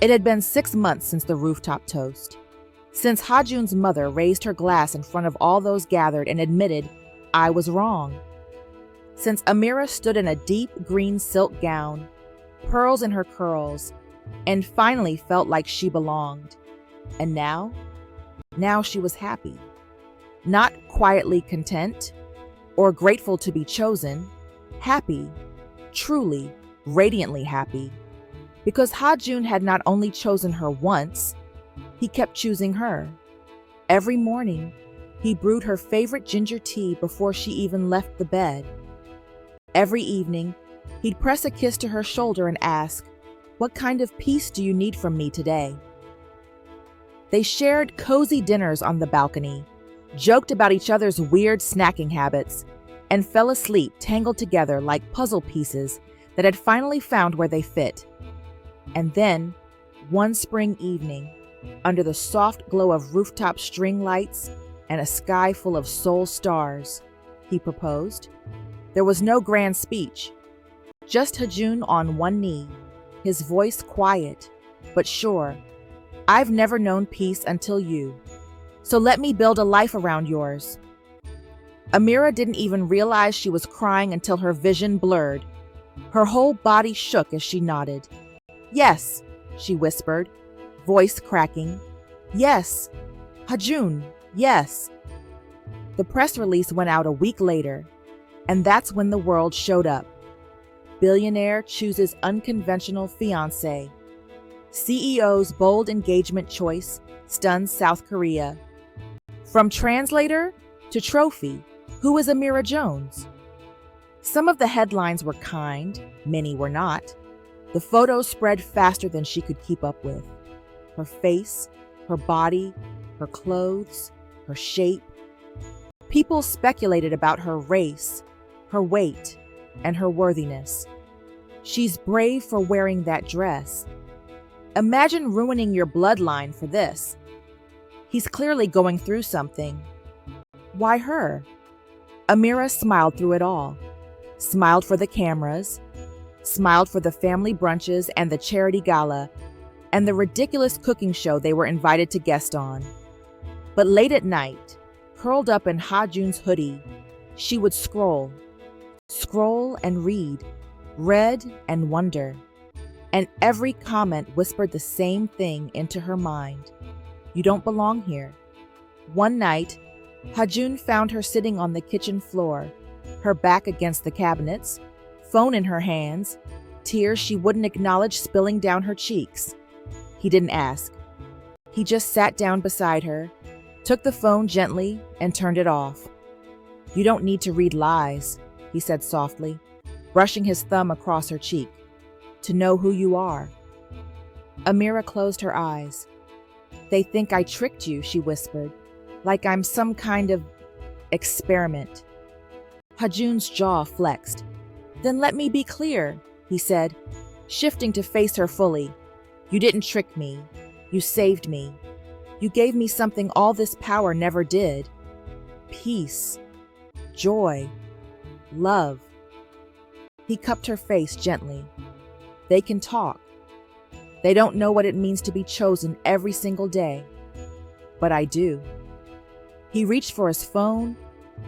It had been 6 months since the rooftop toast, since Ha-joon's mother raised her glass in front of all those gathered and admitted, "I was wrong." Since Amira stood in a deep green silk gown, pearls in her curls, and finally felt like she belonged. And now she was happy. Not quietly content or grateful to be chosen, happy, truly, radiantly happy. Because Ha-joon had not only chosen her once, he kept choosing her. Every morning, he brewed her favorite ginger tea before she even left the bed. Every evening, he'd press a kiss to her shoulder and ask, "What kind of peace do you need from me today?" They shared cozy dinners on the balcony, joked about each other's weird snacking habits, and fell asleep tangled together like puzzle pieces that had finally found where they fit. And then, one spring evening, under the soft glow of rooftop string lights and a sky full of soul stars, he proposed. There was no grand speech, just Ha-joon on one knee, his voice quiet, but sure. "I've never known peace until you, so let me build a life around yours." Amira didn't even realize she was crying until her vision blurred. Her whole body shook as she nodded. "Yes," she whispered, voice cracking. "Yes, Ha-joon, yes." The press release went out a week later, and that's when the world showed up. Billionaire chooses unconventional fiancé. CEO's bold engagement choice stuns South Korea. From translator to trophy, who is Amira Jones? Some of the headlines were kind, many were not. The photos spread faster than she could keep up with. Her face, her body, her clothes, her shape. People speculated about her race, her weight, and her worthiness. She's brave for wearing that dress. Imagine ruining your bloodline for this. He's clearly going through something. Why her? Amira smiled through it all. Smiled for the cameras, smiled for the family brunches and the charity gala, and the ridiculous cooking show they were invited to guest on. But late at night, curled up in Ha-joon's hoodie, she would scroll and read and wonder. And every comment whispered the same thing into her mind. You don't belong here. One night, Ha-joon found her sitting on the kitchen floor, her back against the cabinets, phone in her hands, tears she wouldn't acknowledge spilling down her cheeks. He didn't ask. He just sat down beside her, took the phone gently, and turned it off. "You don't need to read lies," he said softly, brushing his thumb across her cheek, "to know who you are." Amira closed her eyes. "They think I tricked you," she whispered, "like I'm some kind of experiment." Ha-joon's jaw flexed. "Then let me be clear," he said, shifting to face her fully. "You didn't trick me. You saved me. You gave me something all this power never did. Peace, joy, love." He cupped her face gently. "They can talk. They don't know what it means to be chosen every single day. But I do." He reached for his phone,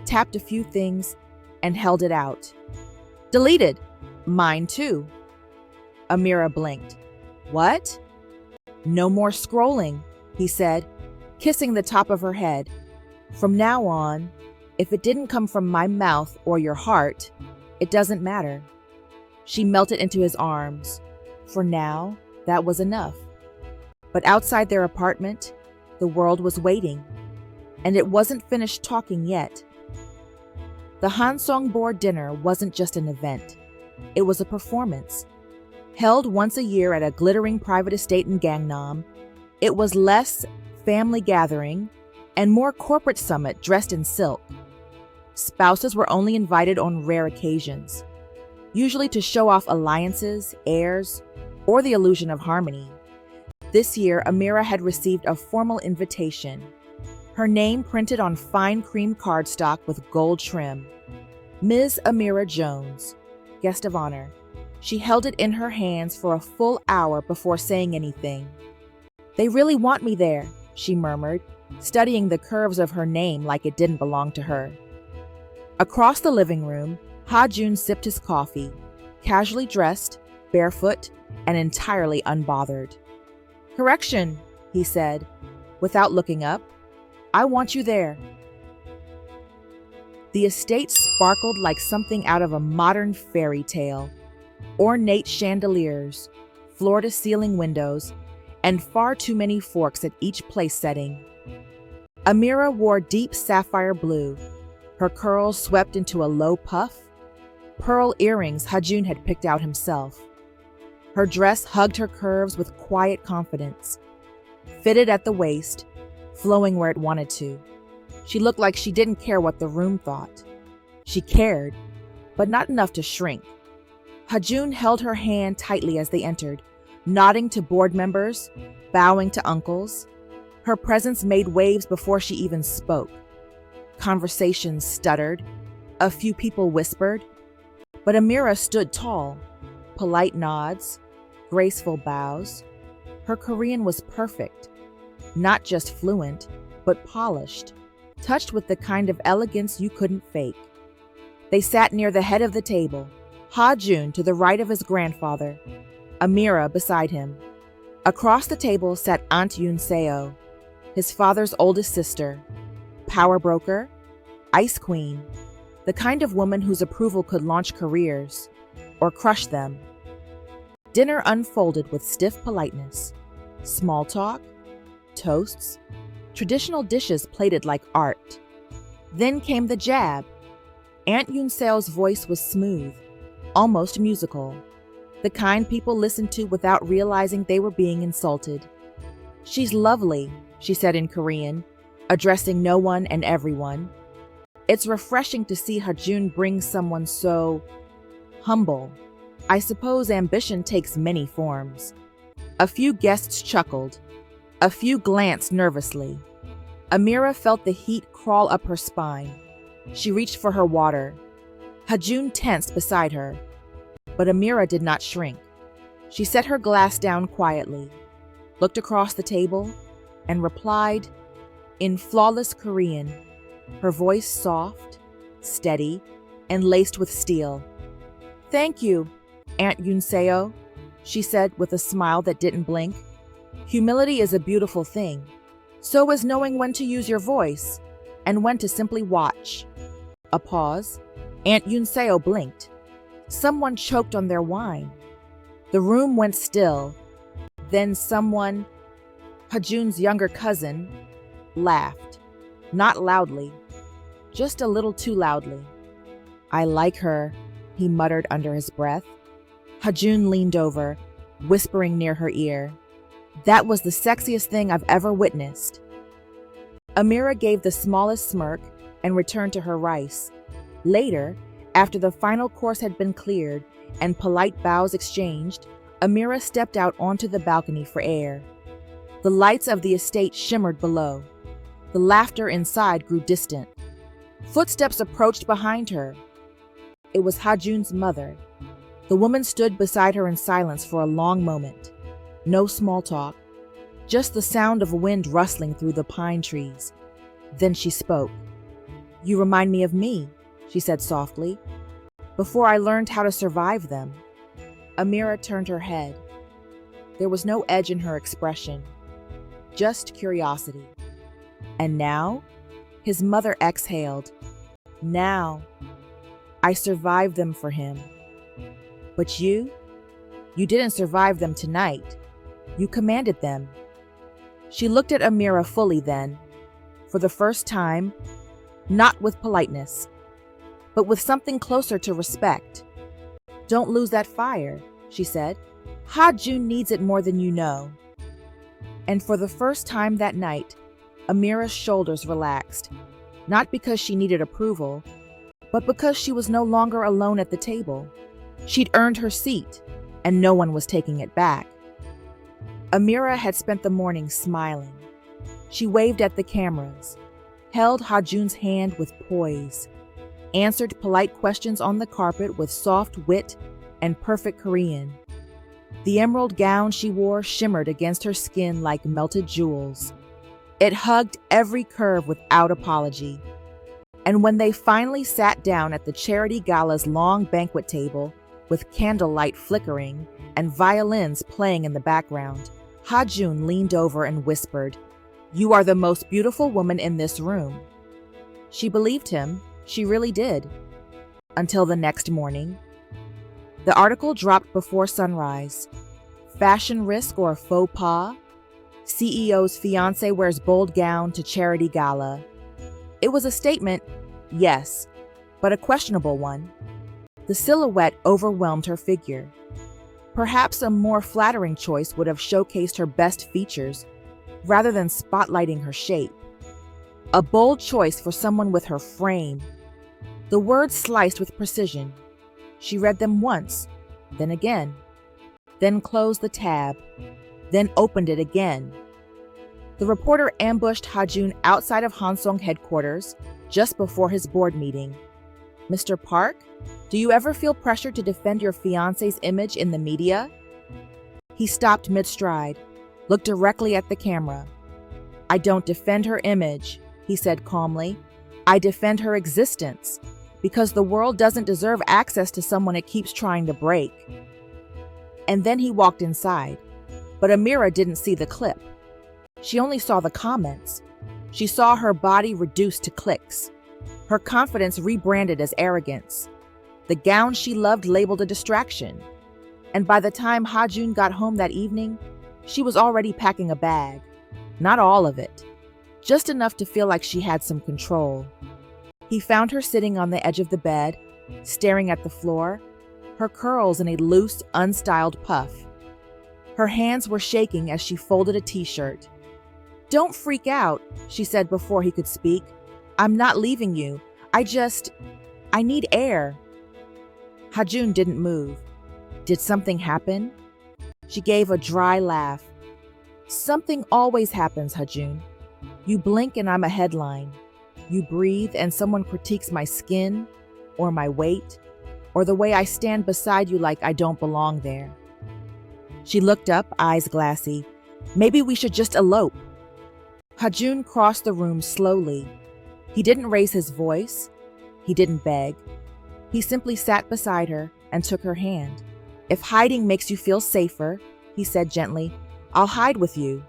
tapped a few things, and held it out. "Deleted. Mine too." Amira blinked. "What?" "No more scrolling," he said, kissing the top of her head. "From now on, if it didn't come from my mouth or your heart, it doesn't matter." She melted into his arms. For now, that was enough. But outside their apartment, the world was waiting, and it wasn't finished talking yet. The Hansong board dinner wasn't just an event. It was a performance. Held once a year at a glittering private estate in Gangnam, it was less family gathering and more corporate summit dressed in silk. Spouses were only invited on rare occasions, usually to show off alliances, heirs, or the illusion of harmony. This year, Amira had received a formal invitation, her name printed on fine cream cardstock with gold trim. Ms. Amira Jones, guest of honor. She held it in her hands for a full hour before saying anything. "They really want me there," she murmured, studying the curves of her name like it didn't belong to her. Across the living room, Ha-joon sipped his coffee, casually dressed, barefoot, and entirely unbothered. "Correction," he said, without looking up. "I want you there." The estate sparkled like something out of a modern fairy tale. Ornate chandeliers, floor-to-ceiling windows, and far too many forks at each place setting. Amira wore deep sapphire blue, her curls swept into a low puff, pearl earrings Ha-joon had picked out himself. Her dress hugged her curves with quiet confidence, fitted at the waist, flowing where it wanted to. She looked like she didn't care what the room thought. She cared, but not enough to shrink. Ha-joon held her hand tightly as they entered, nodding to board members, bowing to uncles. Her presence made waves before she even spoke. Conversations stuttered, a few people whispered, but Amira stood tall, polite nods, graceful bows. Her Korean was perfect, not just fluent, but polished, touched with the kind of elegance you couldn't fake. They sat near the head of the table, Ha-joon to the right of his grandfather, Amira beside him. Across the table sat Aunt Yoon-seo, his father's oldest sister, power broker, ice queen, the kind of woman whose approval could launch careers or crush them. Dinner unfolded with stiff politeness, small talk, toasts, traditional dishes plated like art. Then came the jab. Aunt Yoon-seo's voice was smooth, almost musical, the kind people listened to without realizing they were being insulted. "She's lovely," she said in Korean, addressing no one and everyone. It's refreshing to see Ha-joon bring someone so humble. I suppose ambition takes many forms. A few guests chuckled. A few glanced nervously. Amira felt the heat crawl up her spine. She reached for her water. Ha-joon tensed beside her, but Amira did not shrink. She set her glass down quietly, looked across the table, and replied in flawless Korean, her voice soft, steady, and laced with steel. "Thank you, Aunt Yoon-seo," she said with a smile that didn't blink. "Humility is a beautiful thing. So is knowing when to use your voice and when to simply watch." A pause. Aunt Yoon-seo blinked. Someone choked on their wine. The room went still. Then someone, Ha-joon's younger cousin, laughed. Not loudly, just a little too loudly. "I like her," he muttered under his breath. Ha-joon leaned over, whispering near her ear. "That was the sexiest thing I've ever witnessed." Amira gave the smallest smirk and returned to her rice. Later, after the final course had been cleared and polite bows exchanged, Amira stepped out onto the balcony for air. The lights of the estate shimmered below. The laughter inside grew distant. Footsteps approached behind her. It was Ha-joon's mother. The woman stood beside her in silence for a long moment. No small talk, just the sound of wind rustling through the pine trees. Then she spoke. "You remind me of me," she said softly, "before I learned how to survive them." Amira turned her head. There was no edge in her expression, just curiosity. "And now?" His mother exhaled. "Now, I survived them for him. But you didn't survive them tonight. You commanded them." She looked at Amira fully then, for the first time, not with politeness, but with something closer to respect. "Don't lose that fire," she said. "Ha-joon needs it more than you know." And for the first time that night, Amira's shoulders relaxed, not because she needed approval, but because she was no longer alone at the table. She'd earned her seat, and no one was taking it back. Amira had spent the morning smiling. She waved at the cameras, held Ha-joon's hand with poise, answered polite questions on the carpet with soft wit and perfect Korean. The emerald gown she wore shimmered against her skin like melted jewels. It hugged every curve without apology. And when they finally sat down at the charity gala's long banquet table, with candlelight flickering and violins playing in the background, Ha-joon leaned over and whispered, "You are the most beautiful woman in this room." She believed him. She really did. Until the next morning. The article dropped before sunrise. Fashion risk or faux pas? CEO's fiancé wears bold gown to charity gala. It was a statement, yes, but a questionable one. The silhouette overwhelmed her figure. Perhaps a more flattering choice would have showcased her best features rather than spotlighting her shape. A bold choice for someone with her frame. The words sliced with precision. She read them once, then again, then closed the tab, then opened it again. The reporter ambushed Ha-joon outside of Hansong headquarters just before his board meeting. "Mr. Park, do you ever feel pressured to defend your fiancé's image in the media?" He stopped mid-stride, looked directly at the camera. "I don't defend her image," he said calmly. "I defend her existence, because the world doesn't deserve access to someone it keeps trying to break." And then he walked inside, but Amira didn't see the clip. She only saw the comments. She saw her body reduced to clicks, her confidence rebranded as arrogance, the gown she loved labeled a distraction. And by the time Ha-joon got home that evening, she was already packing a bag. Not all of it, just enough to feel like she had some control. He found her sitting on the edge of the bed, staring at the floor, her curls in a loose, unstyled puff. Her hands were shaking as she folded a t-shirt. "Don't freak out," she said before he could speak. "I'm not leaving you. I need air." Ha-joon didn't move. Did something happen? She gave a dry laugh. "Something always happens, Ha-joon. You blink and I'm a headline. You breathe and someone critiques my skin, or my weight, or the way I stand beside you like I don't belong there." She looked up, eyes glassy. "Maybe we should just elope." Ha-joon crossed the room slowly. He didn't raise his voice. He didn't beg. He simply sat beside her and took her hand. "If hiding makes you feel safer," he said gently, "I'll hide with you."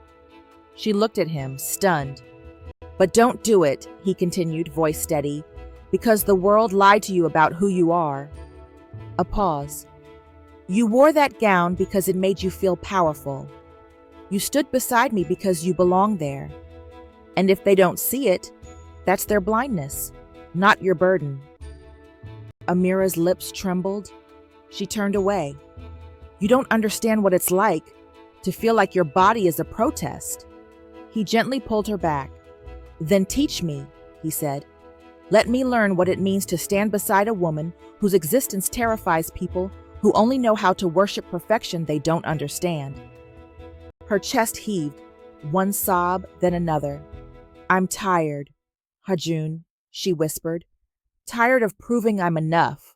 She looked at him, stunned. "But don't do it," he continued, voice steady, "because the world lied to you about who you are." A pause. "You wore that gown because it made you feel powerful. You stood beside me because you belong there. And if they don't see it, that's their blindness, not your burden." Amira's lips trembled. She turned away. "You don't understand what it's like to feel like your body is a protest." He gently pulled her back. "Then teach me," he said. "Let me learn what it means to stand beside a woman whose existence terrifies people who only know how to worship perfection they don't understand." Her chest heaved, one sob, then another. "I'm tired, Ha-joon," she whispered. "Tired of proving I'm enough."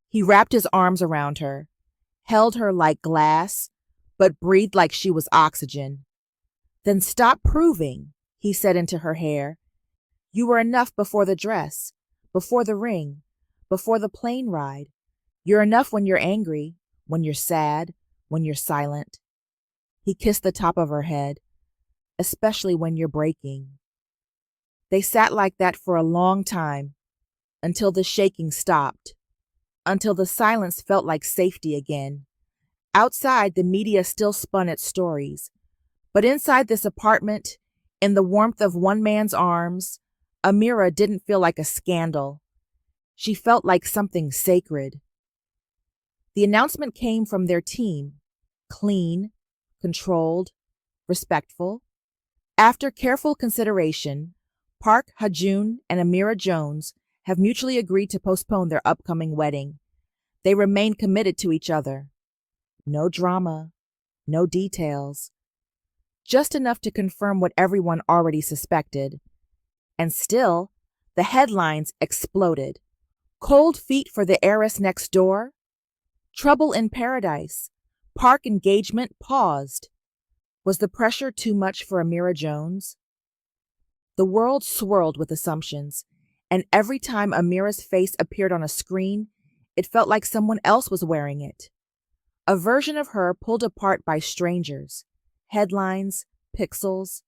He wrapped his arms around her, held her like glass, but breathed like she was oxygen. "Then stop proving," he said into her hair. "You were enough before the dress, before the ring, before the plane ride. You're enough when you're angry, when you're sad, when you're silent." He kissed the top of her head. "Especially when you're breaking." They sat like that for a long time, until the shaking stopped, until the silence felt like safety again. Outside, the media still spun its stories, but inside this apartment, in the warmth of one man's arms, Amira didn't feel like a scandal. She felt like something sacred. The announcement came from their team, clean, controlled, respectful. After careful consideration, Park Ha-joon and Amira Jones have mutually agreed to postpone their upcoming wedding. They remain committed to each other. No drama, no details. Just enough to confirm what everyone already suspected. And still, the headlines exploded. Cold feet for the heiress next door? Trouble in paradise. Park engagement paused. Was the pressure too much for Amira Jones? The world swirled with assumptions, and every time Amira's face appeared on a screen, it felt like someone else was wearing it. A version of her pulled apart by strangers, headlines, pixels.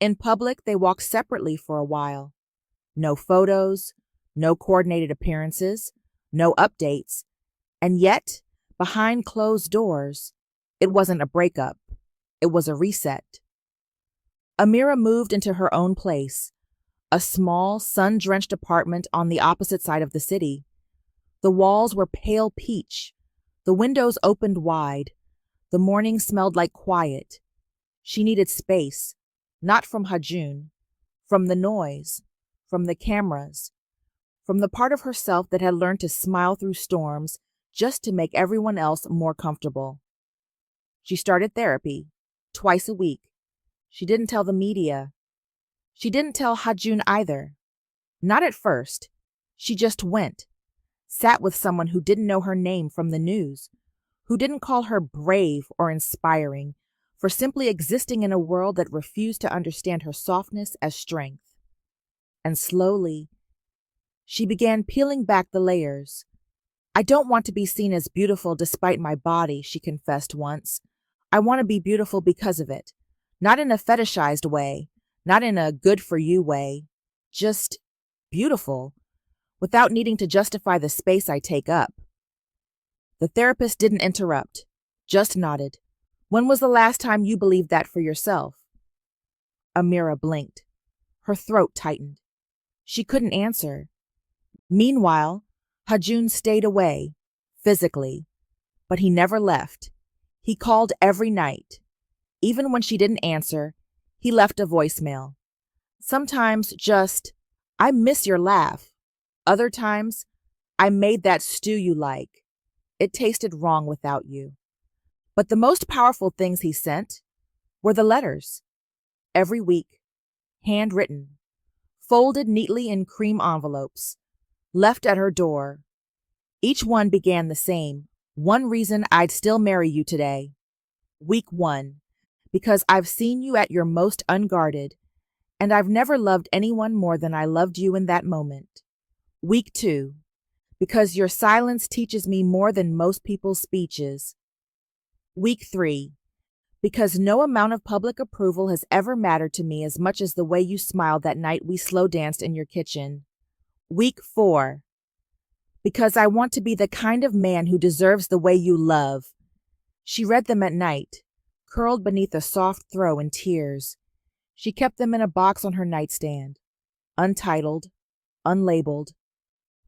In public, they walked separately for a while. No photos, no coordinated appearances, no updates, and yet, behind closed doors, it wasn't a breakup, it was a reset. Amira moved into her own place, a small, sun-drenched apartment on the opposite side of the city. The walls were pale peach, the windows opened wide, the morning smelled like quiet. She needed space, not from Ha-joon, from the noise, from the cameras, from the part of herself that had learned to smile through storms just to make everyone else more comfortable. She started therapy, twice a week. She didn't tell the media. She didn't tell Ha-joon either. Not at first. She just went, sat with someone who didn't know her name from the news, who didn't call her brave or inspiring for simply existing in a world that refused to understand her softness as strength. And slowly, she began peeling back the layers. "I don't want to be seen as beautiful despite my body," she confessed once. "I want to be beautiful because of it. Not in a fetishized way, not in a good-for-you way. Just beautiful, without needing to justify the space I take up." The therapist didn't interrupt, just nodded. "When was the last time you believed that for yourself?" Amira blinked. Her throat tightened. She couldn't answer. Meanwhile, Ha-joon stayed away, physically, but he never left. He called every night. Even when she didn't answer, he left a voicemail. Sometimes just, "I miss your laugh." Other times, "I made that stew you like. It tasted wrong without you." But the most powerful things he sent were the letters. Every week, handwritten, folded neatly in cream envelopes, left at her door. Each one began the same: "One reason I'd still marry you today. Week 1, because I've seen you at your most unguarded, and I've never loved anyone more than I loved you in that moment. Week 2, because your silence teaches me more than most people's speeches. Week 3, because no amount of public approval has ever mattered to me as much as the way you smiled that night we slow danced in your kitchen. Week 4, because I want to be the kind of man who deserves the way you love." She read them at night, curled beneath a soft throw in tears. She kept them in a box on her nightstand, untitled, unlabeled,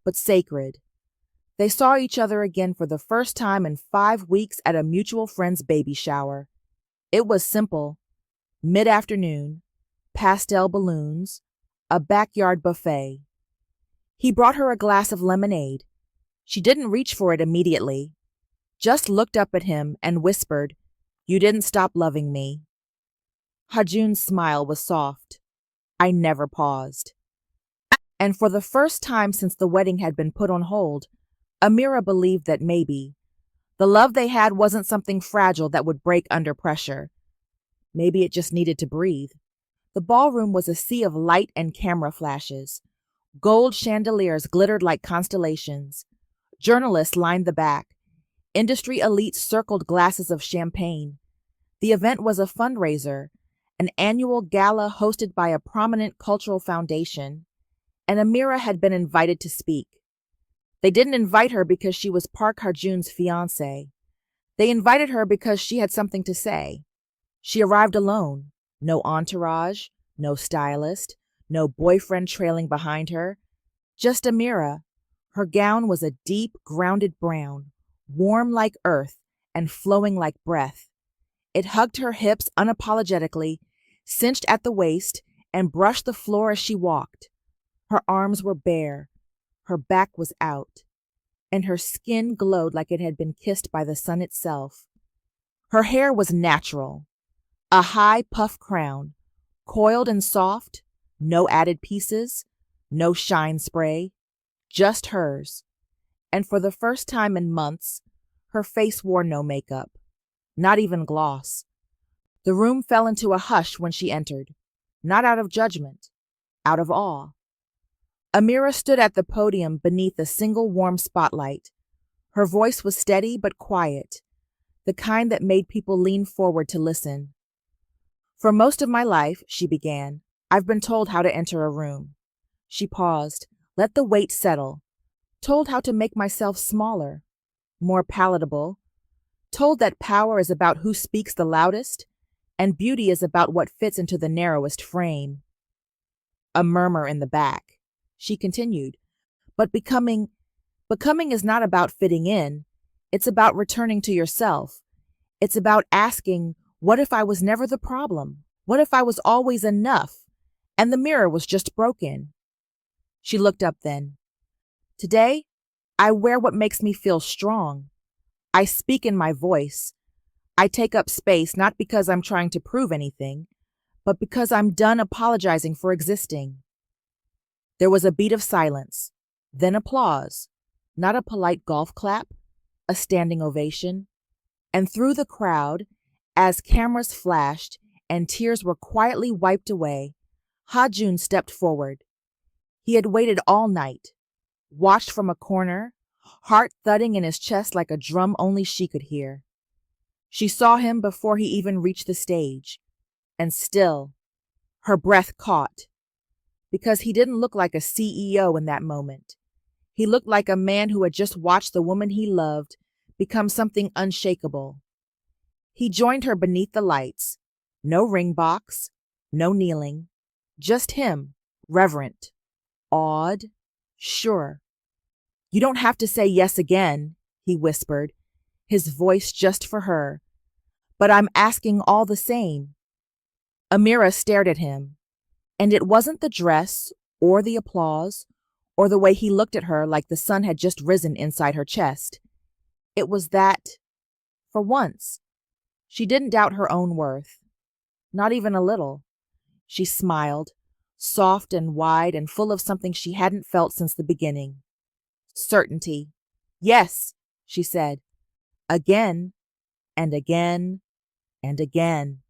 but sacred. They saw each other again for the first time in 5 weeks at a mutual friend's baby shower. It was simple: mid-afternoon, pastel balloons, a backyard buffet. He brought her a glass of lemonade. She didn't reach for it immediately, just looked up at him and whispered, "You didn't stop loving me." Ha-joon's smile was soft. "I never paused." And for the first time since the wedding had been put on hold, Amira believed that maybe the love they had wasn't something fragile that would break under pressure. Maybe it just needed to breathe. The ballroom was a sea of light and camera flashes. Gold chandeliers glittered like constellations. Journalists lined the back. Industry elites circled glasses of champagne. The event was a fundraiser, an annual gala hosted by a prominent cultural foundation, and Amira had been invited to speak. They didn't invite her because she was Park Ha-joon's fiancée. They invited her because she had something to say. She arrived alone, no entourage, no stylist, no boyfriend trailing behind her. Just Amira. Her gown was a deep, grounded brown, warm like earth and flowing like breath. It hugged her hips unapologetically, cinched at the waist, and brushed the floor as she walked. Her arms were bare, her back was out, and her skin glowed like it had been kissed by the sun itself. Her hair was natural, a high puff crown, coiled and soft, no added pieces, no shine spray, just hers. And for the first time in months, Her face wore no makeup, not even gloss. The room fell into a hush when she entered, not out of judgment, out of awe. Amira stood at the podium beneath a single warm spotlight. Her voice was steady but quiet, the kind that made people lean forward to listen. For most of my life, she began, I've been told how to enter a room. She paused, let the weight settle, told how to make myself smaller, more palatable, told that power is about who speaks the loudest, and beauty is about what fits into the narrowest frame. A murmur in the back. She continued, but becoming is not about fitting in. It's about returning to yourself. It's about asking, what if I was never the problem? What if I was always enough? And the mirror was just broken. She looked up then. Today, I wear what makes me feel strong. I speak in my voice. I take up space not because I'm trying to prove anything, but because I'm done apologizing for existing. There was a beat of silence, then applause, not a polite golf clap, a standing ovation. And through the crowd, as cameras flashed and tears were quietly wiped away, Ha-joon stepped forward. He had waited all night, watched from a corner, heart thudding in his chest like a drum only she could hear. She saw him before he even reached the stage, and still, her breath caught, because he didn't look like a CEO in that moment. He looked like a man who had just watched the woman he loved become something unshakable. He joined her beneath the lights. No ring box, no kneeling, just him, reverent, awed, sure. You don't have to say yes again, he whispered, his voice just for her. But I'm asking all the same. Amira stared at him, and it wasn't the dress or the applause or the way he looked at her like the sun had just risen inside her chest. It was that, for once, she didn't doubt her own worth. Not even a little. She smiled, soft and wide and full of something she hadn't felt since the beginning. Certainty. Yes, she said. Again, and again, and again.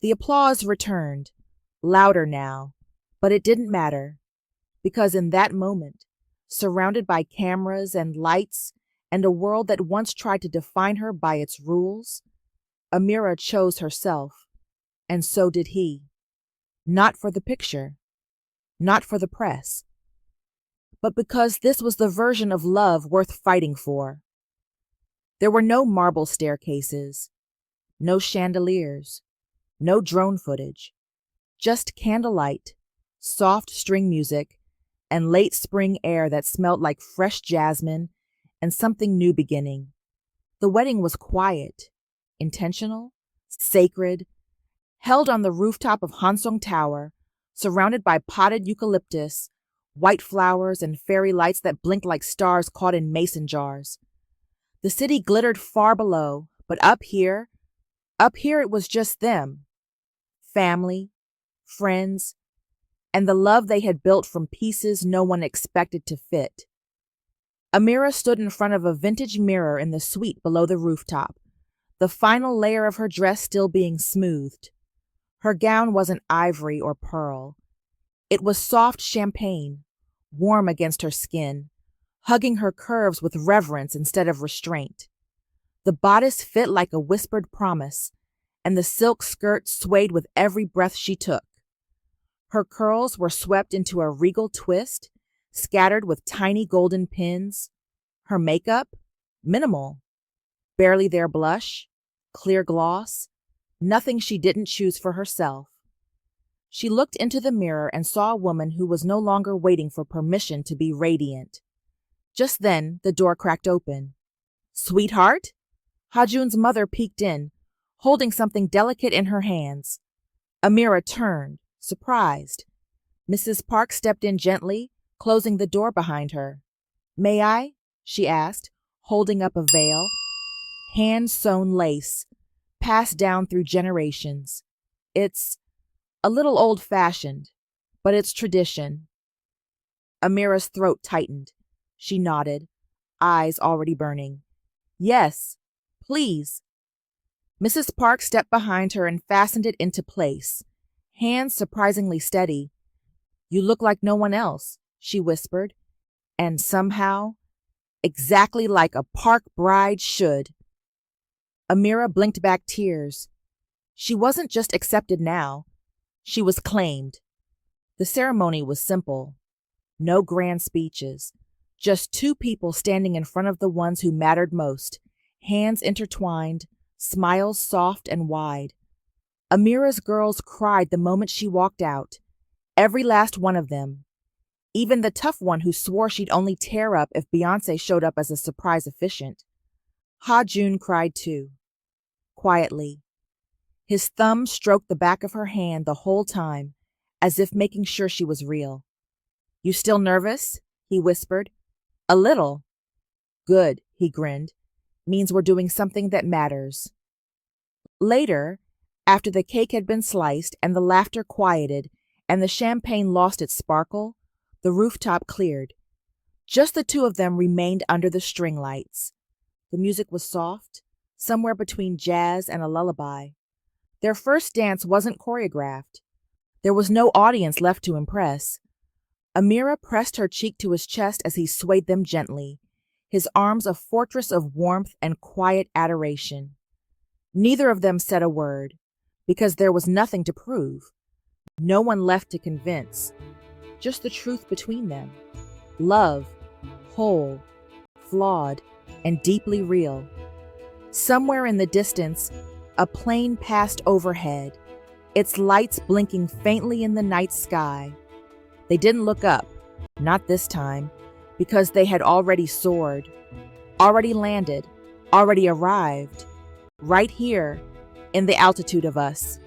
The applause returned, louder now, but it didn't matter, because in that moment, surrounded by cameras and lights and a world that once tried to define her by its rules, Amira chose herself, and so did he. Not for the picture, not for the press, but because this was the version of love worth fighting for. There were no marble staircases, no chandeliers, no drone footage, just candlelight, soft string music, and late spring air that smelled like fresh jasmine and something new beginning. The wedding was quiet, intentional, sacred, held on the rooftop of Hansong Tower, surrounded by potted eucalyptus, white flowers, and fairy lights that blinked like stars caught in mason jars. The city glittered far below, but up here it was just them. Family, friends, and the love they had built from pieces no one expected to fit. Amira stood in front of a vintage mirror in the suite below the rooftop, the final layer of her dress still being smoothed. Her gown wasn't ivory or pearl. It was soft champagne, warm against her skin, hugging her curves with reverence instead of restraint. The bodice fit like a whispered promise, and the silk skirt swayed with every breath she took. Her curls were swept into a regal twist, scattered with tiny golden pins. Her makeup? Minimal. Barely their blush, clear gloss, nothing she didn't choose for herself. She looked into the mirror and saw a woman who was no longer waiting for permission to be radiant. Just then, the door cracked open. "Sweetheart?" Ha-joon's mother peeked in, holding something delicate in her hands. Amira turned, surprised. Mrs. Park stepped in gently, closing the door behind her. "May I?" she asked, holding up a veil. Hand-sewn lace, passed down through generations. It's a little old-fashioned, but it's tradition. Amira's throat tightened. She nodded, eyes already burning. Yes, please. Mrs. Park stepped behind her and fastened it into place, hands surprisingly steady. You look like no one else, she whispered, and somehow, exactly like a Park bride should. Amira blinked back tears. She wasn't just accepted now, she was claimed. The ceremony was simple. No grand speeches. Just two people standing in front of the ones who mattered most, hands intertwined, smiles soft and wide. Amira's girls cried the moment she walked out, every last one of them. Even the tough one who swore she'd only tear up if Beyoncé showed up as a surprise officiant. Ha-joon cried too, quietly. His thumb stroked the back of her hand the whole time, as if making sure she was real. You still nervous? He whispered. A little. Good, he grinned. Means we're doing something that matters. Later, after the cake had been sliced and the laughter quieted and the champagne lost its sparkle, the rooftop cleared. Just the two of them remained under the string lights. The music was soft, somewhere between jazz and a lullaby. Their first dance wasn't choreographed. There was no audience left to impress. Amira pressed her cheek to his chest as he swayed them gently, his arms a fortress of warmth and quiet adoration. Neither of them said a word, because there was nothing to prove. No one left to convince. Just the truth between them. Love, whole, flawed, and deeply real. Somewhere in the distance, a plane passed overhead, its lights blinking faintly in the night sky. They didn't look up, not this time, because they had already soared, already landed, already arrived, right here, in the altitude of us.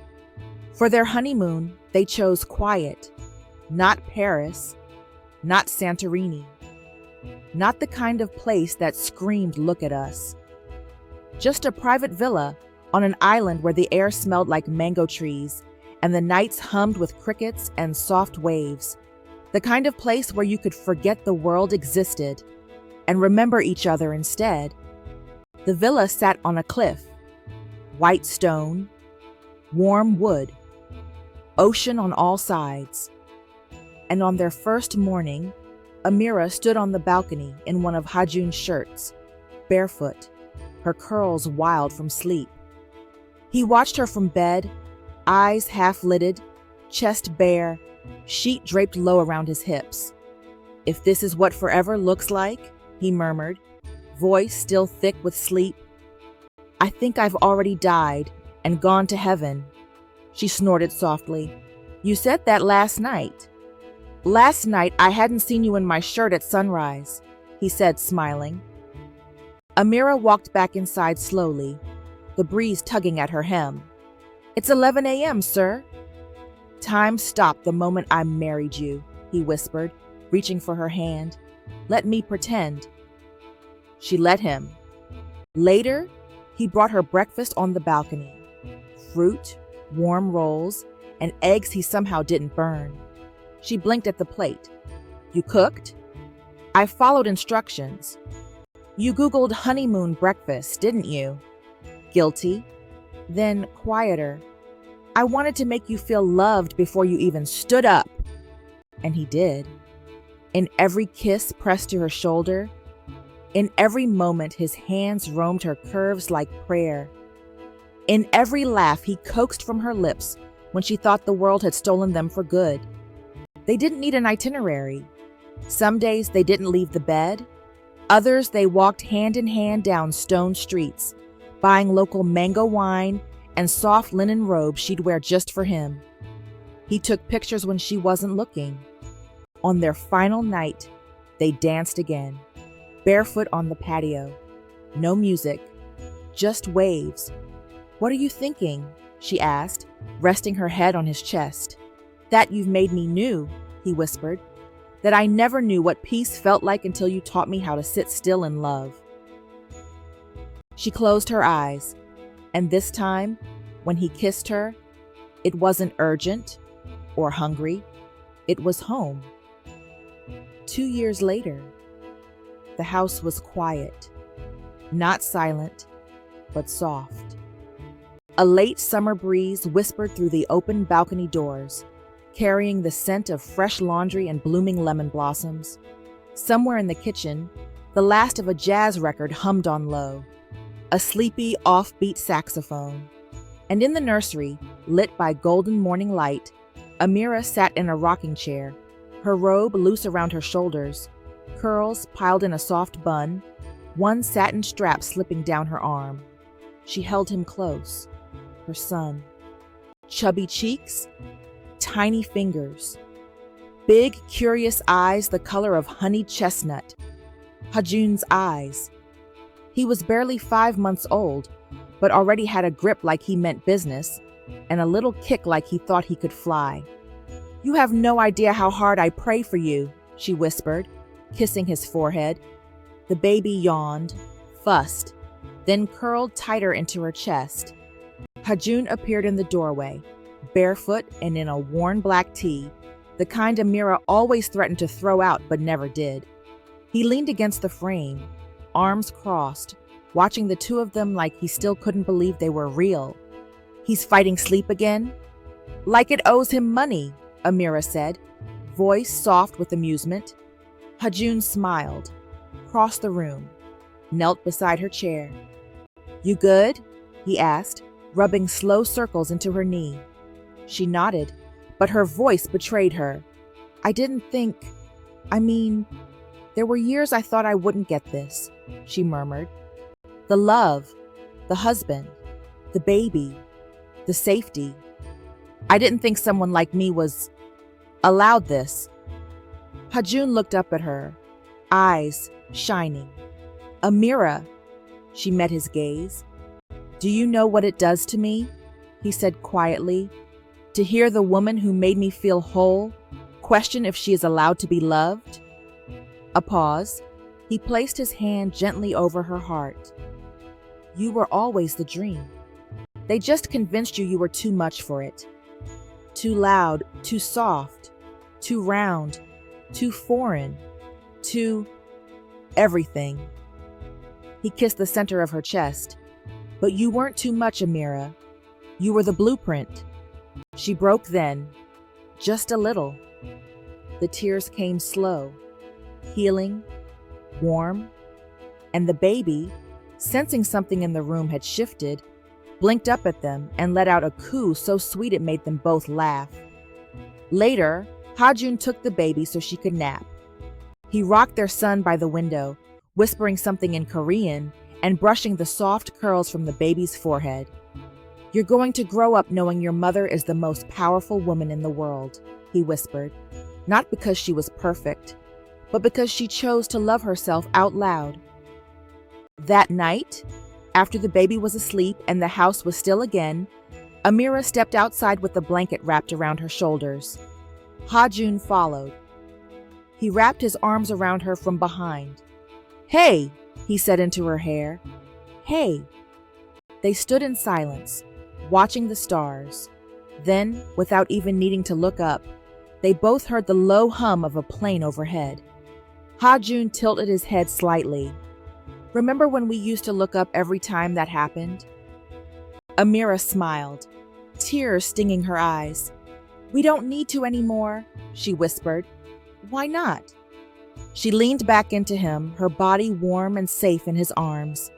For their honeymoon, they chose quiet, not Paris, not Santorini, not the kind of place that screamed, look at us. Just a private villa on an island where the air smelled like mango trees and the nights hummed with crickets and soft waves. The kind of place where you could forget the world existed and remember each other instead. The villa sat on a cliff, white stone, warm wood, ocean on all sides. And on their first morning, Amira stood on the balcony in one of Ha-joon's shirts, barefoot, her curls wild from sleep. He watched her from bed, eyes half-lidded, chest bare, sheet draped low around his hips. If this is what forever looks like, he murmured, voice still thick with sleep. I think I've already died and gone to heaven. She snorted softly. You said that last night. Last night I hadn't seen you in my shirt at sunrise, he said, smiling. Amira walked back inside slowly, the breeze tugging at her hem. It's 11 a.m., sir. Time stopped the moment I married you, he whispered, reaching for her hand. Let me pretend. She let him. Later, he brought her breakfast on the balcony. Fruit, warm rolls, and eggs he somehow didn't burn. She blinked at the plate. You cooked? I followed instructions. You Googled honeymoon breakfast, didn't you? Guilty. Then quieter. I wanted to make you feel loved before you even stood up. And he did. In every kiss pressed to her shoulder, in every moment his hands roamed her curves like prayer. In every laugh he coaxed from her lips when she thought the world had stolen them for good. They didn't need an itinerary. Some days they didn't leave the bed. Others they walked hand in hand down stone streets, buying local mango wine and soft linen robes she'd wear just for him. He took pictures when she wasn't looking. On their final night, they danced again, barefoot on the patio. No music, just waves. What are you thinking? She asked, resting her head on his chest. That you've made me new, he whispered. That I never knew what peace felt like until you taught me how to sit still in love. She closed her eyes, and this time, when he kissed her, it wasn't urgent or hungry. It was home. 2 years later, the house was quiet. not silent, but soft. A late summer breeze whispered through the open balcony doors, carrying the scent of fresh laundry and blooming lemon blossoms. Somewhere in the kitchen, the last of a jazz record hummed on low, a sleepy, offbeat saxophone. And in the nursery, lit by golden morning light, Amira sat in a rocking chair, her robe loose around her shoulders, curls piled in a soft bun, one satin strap slipping down her arm. She held him close, her son. Chubby cheeks, tiny fingers, big, curious eyes the color of honeyed chestnut. Ha-joon's eyes. He was barely 5 months old, but already had a grip like he meant business, and a little kick like he thought he could fly. "You have no idea how hard I pray for you," she whispered, kissing his forehead. The baby yawned, fussed, then curled tighter into her chest. Ha-joon appeared in the doorway, barefoot and in a worn black tee, the kind Amira always threatened to throw out but never did. He leaned against the frame, arms crossed, watching the two of them like he still couldn't believe they were real. "He's fighting sleep again?" "Like it owes him money," Amira said, voice soft with amusement. Ha-joon smiled, crossed the room, knelt beside her chair. "You good?" he asked, rubbing slow circles into her knee. She nodded, but her voice betrayed her. "I didn't think... there were years I thought I wouldn't get this," she murmured. "The love, the husband, the baby, the safety. I didn't think someone like me was allowed this." Ha-joon looked up at her, eyes shining. "Amira," she met his gaze. "Do you know what it does to me?" he said quietly. "To hear the woman who made me feel whole question if she is allowed to be loved?" A pause. He placed his hand gently over her heart. "You were always the dream. They just convinced you were too much for it. Too loud, too soft, too round, too foreign, too... everything." He kissed the center of her chest. "But you weren't too much, Amira. You were the blueprint." She broke then, just a little. The tears came slow, healing, warm, and the baby, sensing something in the room had shifted, blinked up at them and let out a coo so sweet it made them both laugh. Later, Ha-joon took the baby so she could nap. He rocked their son by the window, whispering something in Korean and brushing the soft curls from the baby's forehead. "You're going to grow up knowing your mother is the most powerful woman in the world," he whispered, not because she was perfect, but because she chose to love herself out loud. That night, after the baby was asleep and the house was still again, Amira stepped outside with the blanket wrapped around her shoulders. Ha-joon followed. He wrapped his arms around her from behind. "Hey," he said into her hair. "Hey." They stood in silence, watching the stars. Then, without even needing to look up, they both heard the low hum of a plane overhead. Ha-joon tilted his head slightly. "Remember when we used to look up every time that happened?" Amira smiled, tears stinging her eyes. "We don't need to anymore," she whispered. "Why not?" She leaned back into him, her body warm and safe in his arms.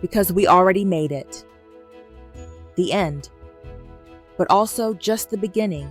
"Because we already made it." The end. But also just the beginning.